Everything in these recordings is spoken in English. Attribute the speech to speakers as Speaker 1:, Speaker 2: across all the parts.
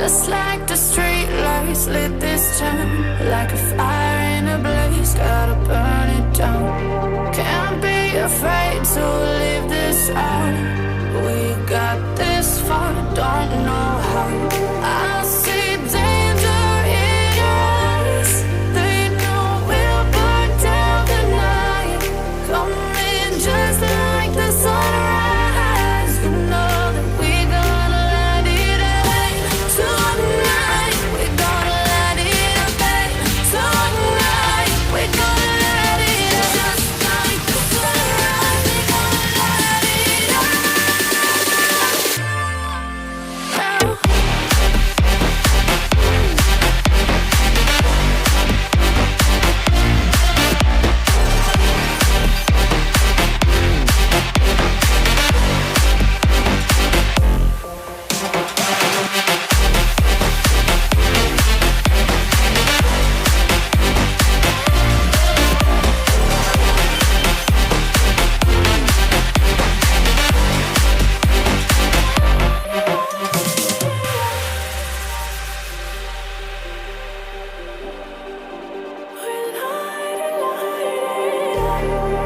Speaker 1: Just like the street lights lit this town, like a fire in a blaze, gotta burn it down. Can't be afraid to leave this out. We got this far, don't know how. I see danger in your eyes. They know we'll burn down the night. Coming just like the sunrise. You know that we gonna light it up tonight. We gonna light it up tonight. We gonna light it up just like the sunrise. We gonna light it up now.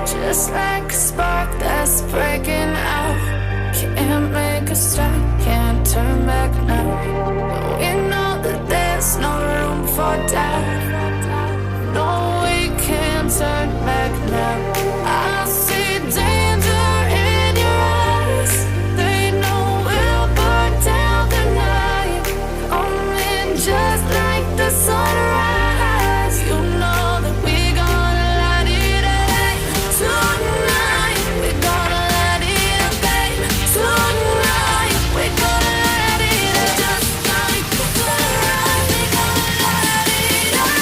Speaker 1: Just like a spark that's breaking out. Can't make a stop, can't turn back now. We know that there's no room for doubt. No, we can't turn back now. I see danger in your eyes. They know we'll burn down the night. Coming just like the sunrise. You know that we gonna light it up tonight. We gonna light it up tonight. We gonna light it up just like the sunrise. We gonna light it up now.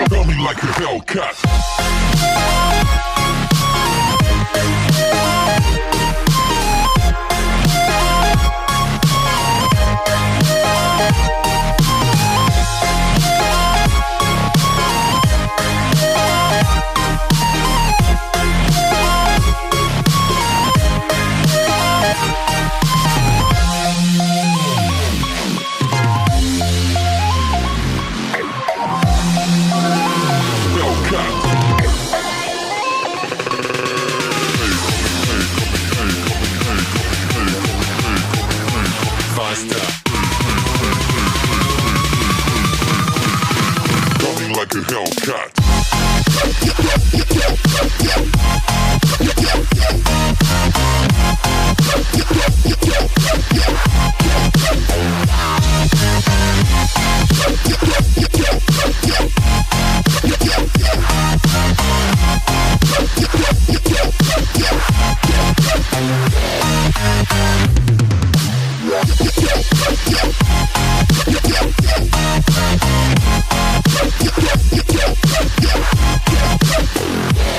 Speaker 2: Tell me like a Hellcat. Coming like a Hellcat.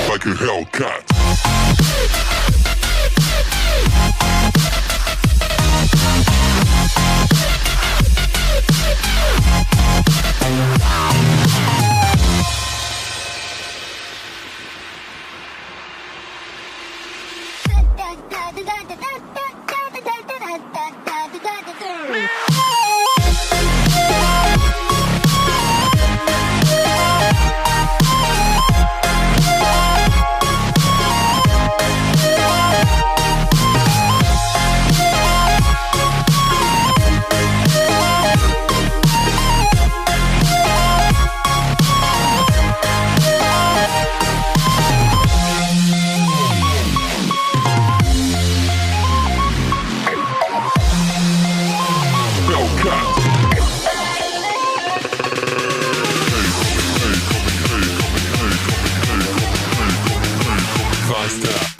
Speaker 2: Like a Hellcat. step.